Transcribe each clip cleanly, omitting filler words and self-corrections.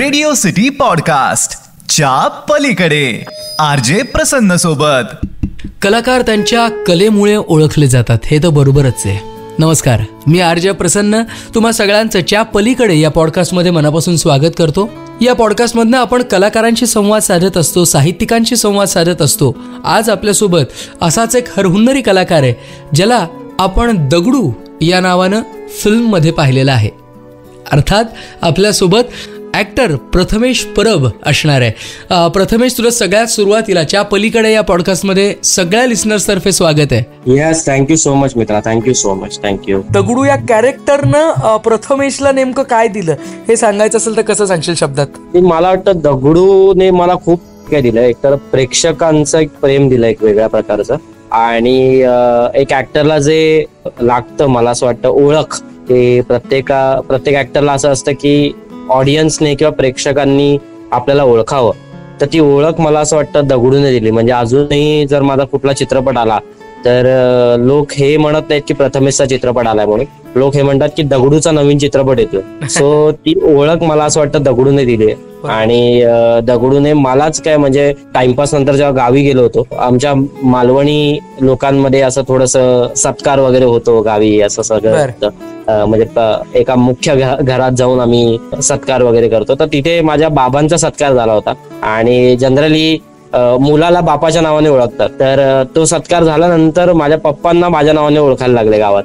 Radio city podcast च्या पलीकडे RJ प्रसन्न सोबत. कलाकार त्यांच्या कलेमुळे ओळखले जातात हे तर बरोबरच आहे. नमस्कार, मी आरजे प्रसन्न तुम्हा सगळ्यांचं च्या पलीकडे या पॉडकास्टमध्ये मनापासून स्वागत करतो. या पॉडकास्टमधनं आपण कलाकारांशी संवाद साधत असतो, साहित्यिकांशी संवाद साधत असतो. आज आपल्यासोबत असाच एक हरहुन्नरी कलाकार आहे ज्याला आपण दगडू या नावानं फिल्ममध्ये पाहिलेलं आहे. अर्थात आपल्यासोबत ॲक्टर प्रथमेश परब असणार आहे. प्रथमेश, तुला सगळ्यात सुरुवातीला च्या पलीकडे या पॉडकास्टमध्ये सगळ्या लिसनर्सतर्फे स्वागत आहे. येस, थँक्यू सो मच मित्रा, thank you so much, thank you. Dagdu या कॅरेक्टरनं प्रथमेशला नेमकं काय दिलं हे सांगायचं असेल तर कसं सांगशील शब्दात? मला वाटतं दगडूने मला खूप काय दिलं. एकतर प्रेक्षकांचं एक प्रेम दिलं एक वेगळ्या प्रकारचं, आणि एक ऍक्टरला जे लागतं मला असं वाटतं ओळख, ते प्रत्येक ऍक्टरला असं असतं की ऑडियन्सने किंवा प्रेक्षकांनी आपल्याला ओळखावं. तर ती ओळख मला असं वाटतं दगडूने दिली. म्हणजे अजूनही जर माझा कुठला चित्रपट आला तर लोक हे म्हणत नाहीत की प्रथमेशचा चित्रपट आलाय म्हणून, लोक हे म्हणतात की दगडूचा नवीन चित्रपट येतोय. सो ती ओळख मला असं वाटतं दगडूने दिली. आणि दगडूने मलाच काय म्हणजे टाइमपास नंतर जेव्हा गावी गेलो होतो, आमच्या मालवणी लोकांमध्ये असं थोडस सत्कार वगैरे होतो गावी, असं सगळं म्हणजे एका मुख्य घरात जाऊन आम्ही सत्कार वगैरे करतो. तर तिथे माझ्या बाबांचा सत्कार झाला होता, आणि जनरली मुलाला बापाच्या नावाने ओळखतात. तर तो सत्कार झाल्यानंतर माझ्या पप्पांना माझ्या नावाने ओळखायला लागले गावात.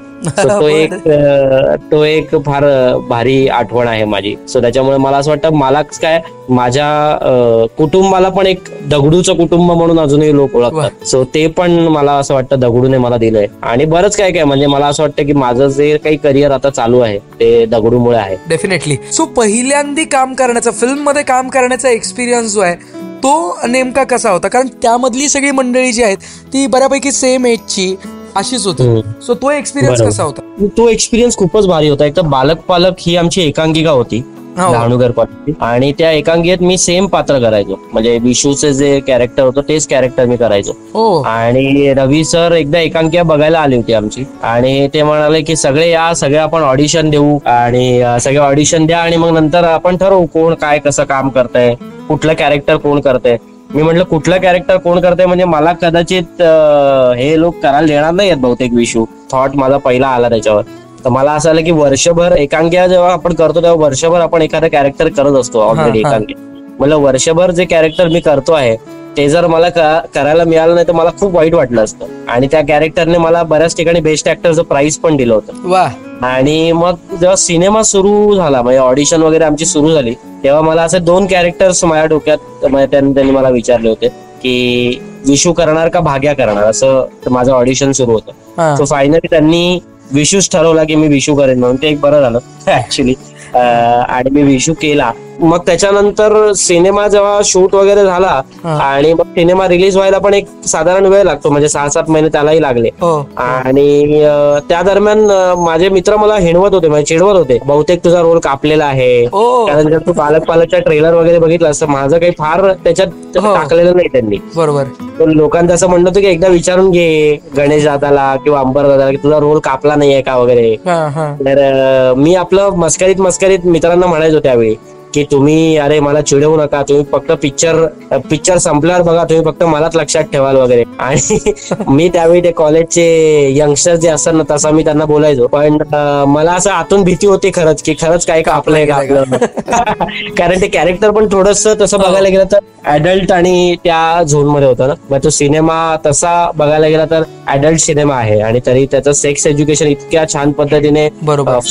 तो एक फार भारी आठवण आहे माझी. सो त्याच्यामुळे मला असं वाटतं मलाच काय, माझ्या कुटुंबाला पण एक दगडूचं कुटुंब म्हणून अजूनही लोक ओळखतात. सो ते पण मला असं वाटतं दगडूने मला दिलंय. आणि बरंच काय काय म्हणजे मला असं वाटतं की माझं जे काही करिअर आता चालू आहे ते दगडूमुळे आहे. डेफिनेटली. सो पहिल्यांदा काम करण्याचा, फिल्म मध्ये काम करण्याचा एक्सपिरियन्स जो आहे तो नेमका कसा होता? कारण त्यामधली सगळी मंडळी जी आहेत ती बऱ्यापैकी सेम एजची अशीच होती. सो तो एक्सपिरियन्स कसा होता? तो एक्सपिरियन्स खूपच भारी होता. एक तर बालक पालक ही आमची एकांकिका होती डहाणूकर पाटील, आणि त्या एकांकिकेत मी सेम पात्र करायचो. म्हणजे विशूचे जे कॅरेक्टर होतं तेच कॅरेक्टर मी करायचो. आणि रवी सर एकदा एकांकिका बघायला आली होती आमची, आणि ते म्हणाले की सगळे आपण ऑडिशन देऊ, आणि सगळे ऑडिशन द्या, आणि मग नंतर आपण ठरवू कोण काय कसं काम करतंय, कुठलं कॅरेक्टर कोण करतंय. मी म्हटलं कुठलं कॅरेक्टर कोण करतंय म्हणजे मला कदाचित हे लोक करायला देणार नाही आहेत बहुतेक. विशू थॉट माझा पहिला आला त्याच्यावर. तर मला असं आलं की वर्षभर एकांकिका जेव्हा आपण करतो तेव्हा वर्षभर आपण एखादं कॅरेक्टर करत असतो ऑलरेडी एकांकिका. मला वर्षभर जे कॅरेक्टर मी करतो आहे ते जर मला करायला मिळालं नाही तर मला खूप वाईट वाटलं असतं. आणि त्या कॅरेक्टरने मला बऱ्याच ठिकाणी बेस्ट ऍक्टरचं प्राइज पण दिलं होतं. आणि मग जेव्हा सिनेमा सुरू झाला, म्हणजे ऑडिशन वगैरे आमची सुरू झाली, तेव्हा मला असे 2 कॅरेक्टर्स माझ्या डोक्यात त्यांनी मला विचारले होते की विशू करणार का भाग्या करणार, असं माझं ऑडिशन सुरू होतं. सो फायनली त्यांनी विशूच ठरवला की मी विशू करेन म्हणून. ते एक बरं झालं ऍक्च्युली. आणि मी विशू केला. मग त्याच्यानंतर सिनेमा जेव्हा शूट वगैरे झाला, आणि मग सिनेमा रिलीज व्हायला पण एक साधारण वेळ लागतो, म्हणजे 6-7 महिने त्यालाही लागले. आणि त्या दरम्यान माझे मित्र मला हिणवत होते, म्हणजे चिडवत होते, बहुतेक तुझा रोल कापलेला आहे. कारण जर तू पालकच्या ट्रेलर वगैरे बघितलं असतं, माझं काही फार त्याच्यात टाकलेलं नाही त्यांनी. बरोबर. लोकांचं असं म्हणणं होतं की एकदा विचारून घे गणेश दादाला किंवा अंबर दादाला की तुझा रोल कापला नाहीये का वगैरे. तर मी आपलं मस्करीत मित्रांना म्हणायचो त्यावेळी की तुम्ही अरे मला चिडवू नका, तुम्ही फक्त पिक्चर संपल्यावर बघा, तुम्ही फक्त मलाच लक्षात ठेवाल वगैरे. आणि मी त्यावेळी ते कॉलेजचे यंगस्टर जे असतात ना तसं मी त्यांना बोलायचो. पण मला असं आतून भीती होती खरंच की खरंच काय कापलंय का आपलं. कारण ते कॅरेक्टर पण थोडस तसं बघायला गेलं तर ऍडल्ट आणि त्या झोन मध्ये होतं ना. मग तो सिनेमा तसा बघायला गेला तर ऍडल्ट सिनेमा आहे, आणि तरी त्याचं सेक्स एज्युकेशन इतक्या छान पद्धतीने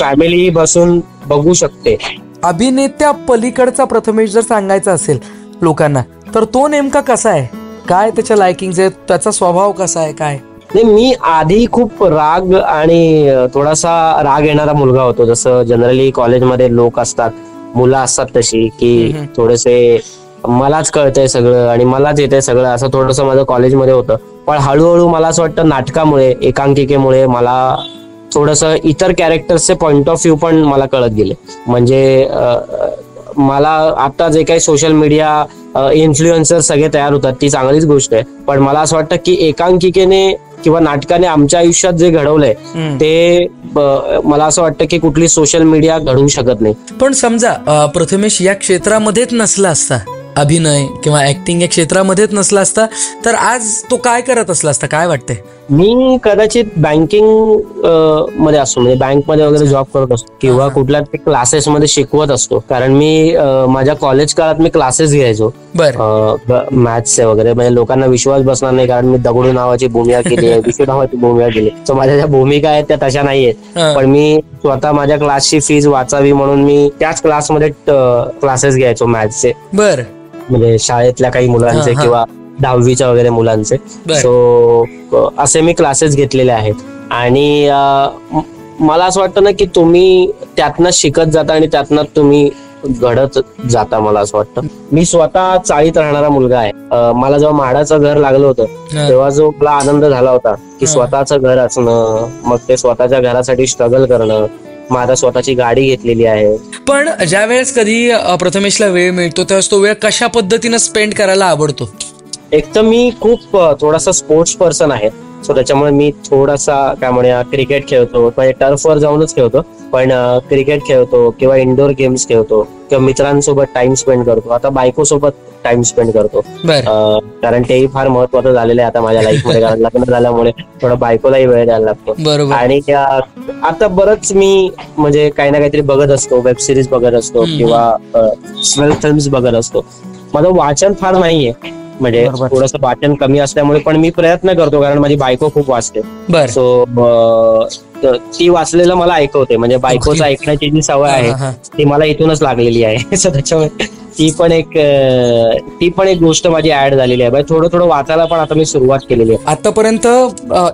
फॅमिली बसून बघू शकते. अभिनेत्या पलीकडचा प्रथमेश जर सांगायचा असेल लोकांना तर तो नेमका कसा आहे, काय त्याच्या लायकिंग आहे, त्याचा स्वभाव कसा आहे, काय? नाही, मी आधी खूप राग आणि थोडासा राग येणारा मुलगा होतो. जसं जनरली कॉलेजमध्ये लोक असतात, मुलं असतात तशी की थोडेसे मलाच कळतंय सगळं आणि मलाच येतंय सगळं, असं थोडंसं माझं कॉलेजमध्ये होतं. पण हळूहळू मला असं वाटतं नाटकामुळे, एकांकिकेमुळे मला थोडंसं इतर कॅरेक्टर्सचे पॉइंट ऑफ व्ह्यू पण मला कळत गेले. म्हणजे मला आता जे काही सोशल मीडिया इन्फ्लुएन्सर सगळे तयार होतात ती चांगलीच गोष्ट आहे, पण मला असं वाटतं की एकांकिकेने किंवा नाटकाने आमच्या आयुष्यात जे घडवलंय ते मला असं वाटतं की कुठली सोशल मीडिया घडवू शकत नाही. पण समजा प्रथमेश या क्षेत्रामध्येच नसला असता, अभिनय किंवा ऍक्टिंग या क्षेत्रामध्येच नसला असता, तर आज तो काय करत असला असता, काय वाटतंय? मी कदाचित बँकिंग मध्ये असतो, म्हणजे बँकमध्ये वगैरे जॉब करत असतो किंवा कुठल्या क्लासेस मध्ये शिकवत असतो. कारण मी माझ्या कॉलेज काळात मी क्लासेस घ्यायचो मॅथ्सचे वगैरे. म्हणजे लोकांना विश्वास बसणार नाही, कारण मी दगडू नावाची भूमिका केली आहे, विशू नावाची भूमिका केली. सो माझ्या ज्या भूमिका आहेत त्या तशा नाहीयेत, पण मी स्वतः माझ्या क्लासची फीज वाचावी म्हणून मी त्याच क्लासमध्ये क्लासेस घ्यायचो मॅथ्सचे. म्हणजे शाळेतल्या काही मुलांचे किंवा 10वीच्या वगैरे मुलांचे. सो असे मी क्लासेस घेतलेले आहेत. आणि मला असं वाटतं ना की तुम्ही त्यातनं शिकत जाता आणि त्यातनं तुम्ही घडत जाता. मला असं वाटतं, मी स्वतः चाळीत राहणारा मुलगा आहे. मला जेव्हा म्हाडाचं घर लागलं होतं तेव्हा जो मला आनंद झाला होता की स्वतःचं घर असणं, मग ते स्वतःच्या घरासाठी स्ट्रगल करणं. माझा स्वतःची गाडी घेतलेली आहे. पण ज्या वेळेस कधी प्रथमेशला वेळ मिळतो त्यावेळेस तो वेळ कशा पद्धतीनं स्पेंड करायला आवडतो? एक तर मी खूप थोडासा स्पोर्ट्स पर्सन आहे. सो त्याच्यामुळे मी थोडासा काय म्हणूया क्रिकेट खेळतो, म्हणजे टर्फवर जाऊनच खेळतो, पण क्रिकेट खेळतो किंवा इंडोर गेम्स खेळतो किंवा मित्रांसोबत टाइम स्पेंड करतो. आता बायको सोबत टाइम स्पेंड करतो, कारण तेही फार महत्वाचं झालेलं आहे आता माझ्या लाईफमध्ये. कारण लग्न झाल्यामुळे थोडं बायकोलाही वेळ द्यायला लागतो. आणि आता बरंच मी म्हणजे काही ना काहीतरी बघत असतो, वेब सिरीज बघत असतो किंवा फिल्म्स बघत असतो. माझं वाचन फार नाहीये, म्हणजे थोडंसं वाचन कमी असल्यामुळे, पण मी प्रयत्न करतो कारण माझी बायको खूप वाचते. सो ती वाचलेलं मला ऐकवते. म्हणजे बायकोचं ऐकण्याची जी सवय आहे ती मला इथूनच लागलेली आहे. सो त्याच्यामुळे ती पण एक गोष्ट माझी ऍड झालेली आहे. थोडं थोडं वाचायला पण आता मी सुरुवात केलेली आहे. आतापर्यंत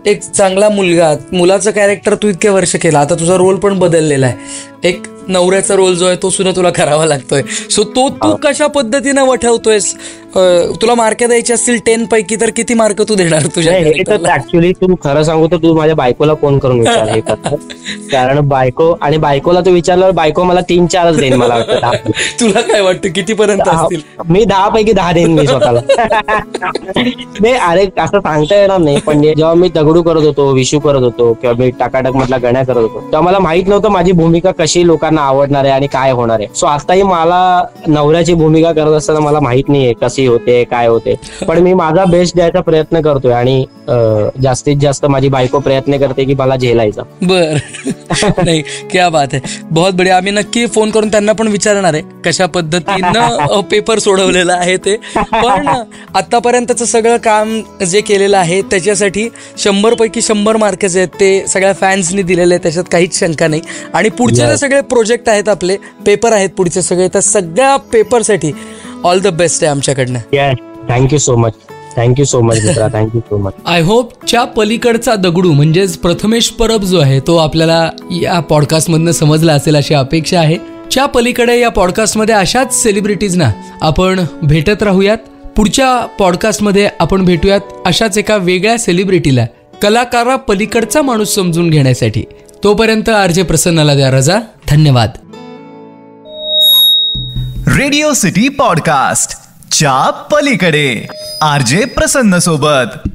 एक चांगला मुलाचं कॅरेक्टर तू इतके वर्ष केला, आता तुझा रोल पण बदललेला आहे. एक नवऱ्याचा रोल जो आहे तो सुद्धा तुला करावा लागतोय. सो तो तू कशा पद्धतीने वठवतोयस? तुला मार्क द्यायचे असतील 10 पैकी तर किती मार्क तू देणार तुझ्या? ऍक्च्युली तू खरं सांगू तर तू माझ्या बायकोला फोन करून विचार हे करतो, कारण बायकोला तू विचारल्यावर बायको मला 3-4च देईन मला वाटतं. तुला काय वाटतं कितीपर्यंत असतील? मी 10 पैकी 10 देईन मी स्वतःला. नाही अरे असं सांगता येणार नाही, पण जेव्हा मी दगडू करत होतो, विशू करत होतो किंवा मी टाकाटक मधला गण्या करत होतो तेव्हा मला माहित नव्हतं माझी भूमिका कशी लोकांना आवडणार आहे आणि काय होणार आहे. सो आताही मला नवऱ्याची भूमिका करत असताना मला माहित नाहीये कशी होते काय होते, पण मी माझा बेस्ट द्यायचा प्रयत्न करतोय आणि जास्तीत जास्त माझी बायको प्रयत्न करते की मला झेलायचा. बर नाही, क्या बात आहे, बहुत बढिया. आम्ही नक्की फोन करून त्यांना पण विचारणार आहे कशा पद्धतीनं पेपर सोडवलेला आहे ते. पण आतापर्यंतचं सगळं काम जे केलेलं आहे त्याच्यासाठी 100 पैकी 100 मार्क जे आहेत ते सगळ्या फॅन्सनी दिलेले आहेत, त्याच्यात काहीच शंका नाही. आणि पुढचे जे सगळे प्रोजेक्ट आहेत, आपले पेपर आहेत पुढचे सगळे, त्या सगळ्या पेपरसाठी ऑल द बेस्ट आहे आमच्याकडनं. Thank you so much. Thank you so much मित्रा, thank you so much. I hope च्या पलीकडचा दगडू म्हणजेच प्रथमेश परब जो आहे तो आपल्याला या पॉडकास्टमधनं समजला असेल अशी अपेक्षा आहे. च्या पलीकडे या पॉडकास्टमध्ये अशाच सेलिब्रिटीजना आपण भेटत राहूयात. पुढच्या पॉडकास्टमध्ये आपण भेटूयात अशाच एका वेगळ्या सेलिब्रिटीला, कलाकारा पलीकडचा माणूस समजून घेण्यासाठी. तोपर्यंत आरजे प्रसन्नाला द्या रजा. धन्यवाद. रेडिओ सिटी पॉडकास्ट च्या पलीकडे आरजे प्रसन्न सोबत.